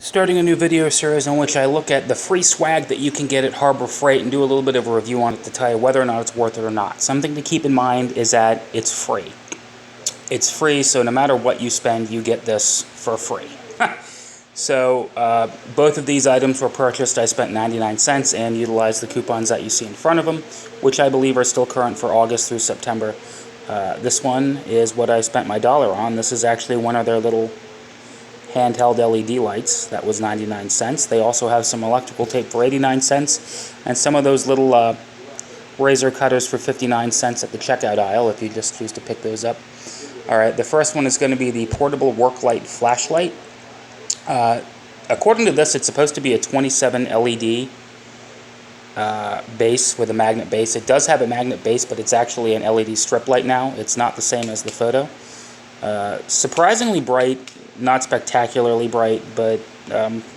Starting a new video series in which I look at the free swag that you can get at Harbor Freight and do a little bit of a review on it to tell you whether or not it's worth it or not. Something to keep in mind is that it's free. It's free, so no matter what you spend, you get this for free. So both of these items were purchased. I spent 99 cents and utilized the coupons that you see in front of them, which I believe are still current for August through September. This one is what I spent my dollar on. This is actually one of their little handheld LED lights. That was 99 cents. They also have some electrical tape for 89 cents and some of those little razor cutters for 59 cents at the checkout aisle if you just choose to pick those up. Alright, the first one is going to be the portable work light flashlight. According to this, it's supposed to be a 27 LED base with a magnet base. It does have a magnet base, but it's actually an LED strip light now. It's not the same as the photo. Surprisingly bright. Not spectacularly bright, but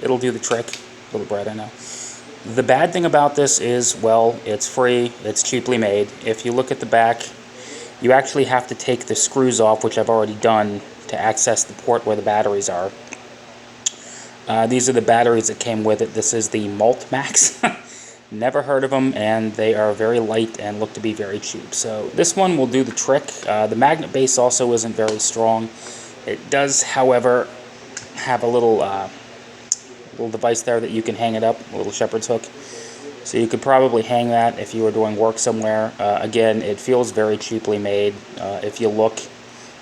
it'll do the trick. A little bright, I know. The bad thing about this is, well, it's free, it's cheaply made. If you look at the back, you actually have to take the screws off, which I've already done, to access the port where the batteries are. These are the batteries that came with it. This is the Multmax. Never heard of them, and they are very light and look to be very cheap. So this one will do the trick. The magnet base also isn't very strong. It does, however, have a little device there that you can hang it up, a little shepherd's hook. So you could probably hang that if you were doing work somewhere. Again, it feels very cheaply made. If you look,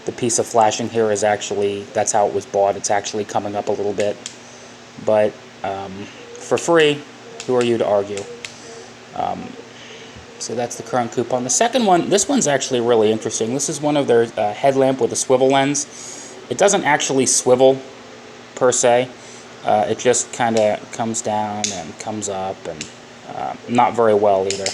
the piece of flashing here is actually, that's how it was bought. It's actually coming up a little bit. But for free, who are you to argue? So that's the current coupon. The second one, this one's actually really interesting. This is one of their headlamp with a swivel lens. It doesn't actually swivel, per se. It just kind of comes down and comes up, and not very well either.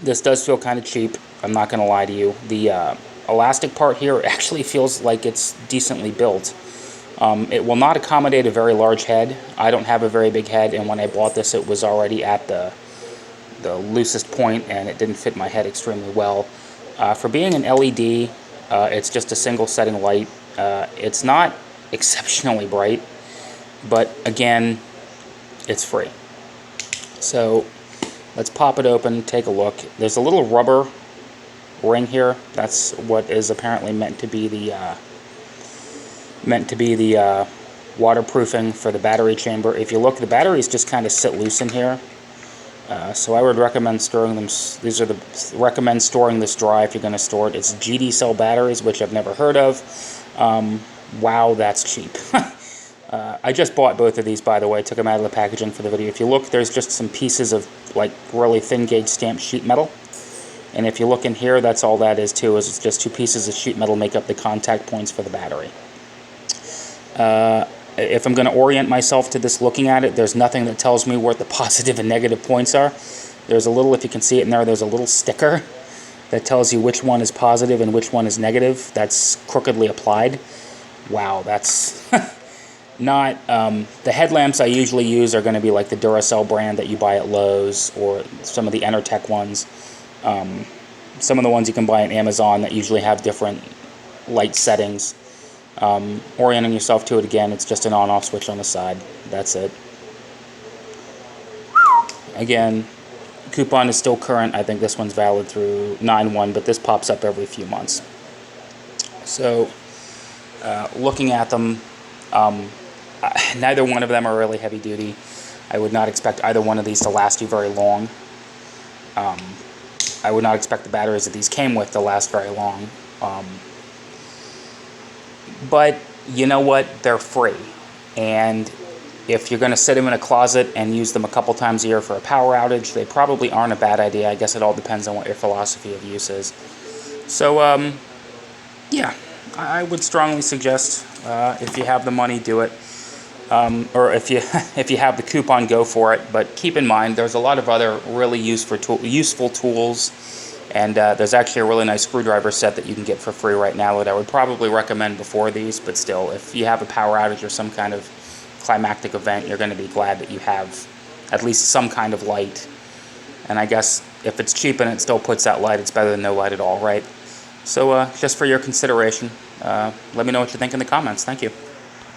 This does feel kind of cheap, I'm not going to lie to you. The elastic part here actually feels like it's decently built. It will not accommodate a very large head. I don't have a very big head, and when I bought this, it was already at the loosest point, and it didn't fit my head extremely well. For being an LED, it's just a single setting light. It's not exceptionally bright, but again, it's free. So let's pop it open, take a look. There's a little rubber ring here. That's what is apparently meant to be the waterproofing for the battery chamber. If you look, the batteries just kind of sit loose in here. So I would recommend storing them. Recommend storing this dry if you're going to store it. It's GD cell batteries, which I've never heard of. Wow, that's cheap. I just bought both of these, by the way. Took them out of the packaging for the video. If you look, there's just some pieces of like really thin gauge stamped sheet metal. And if you look in here, that's all that is too. Is it's just two pieces of sheet metal make up the contact points for the battery. If I'm going to orient myself to this looking at it, there's nothing that tells me where the positive and negative points are. There's a little, if you can see it in there, there's a little sticker that tells you which one is positive and which one is negative. That's crookedly applied. Wow, that's not... the headlamps I usually use are going to be like the Duracell brand that you buy at Lowe's, or some of the Enertech ones. Some of the ones you can buy on Amazon that usually have different light settings. Orienting yourself to it, again, it's just an on-off switch on the side. That's it. Again, coupon is still current. I think this one's valid through 9/1, but this pops up every few months. So, looking at them, neither one of them are really heavy duty. I would not expect either one of these to last you very long. I would not expect the batteries that these came with to last very long. But you know what? They're free. And if you're going to sit them in a closet and use them a couple times a year for a power outage, they probably aren't a bad idea. I guess it all depends on what your philosophy of use is. So, yeah, I would strongly suggest, if you have the money, do it. Or if you have the coupon, go for it. But keep in mind, there's a lot of other really useful tools. And there's actually a really nice screwdriver set that you can get for free right now that I would probably recommend before these. But still, if you have a power outage or some kind of climactic event, you're going to be glad that you have at least some kind of light. And I guess if it's cheap and it still puts out light, it's better than no light at all, right? So just for your consideration, let me know what you think in the comments. Thank you.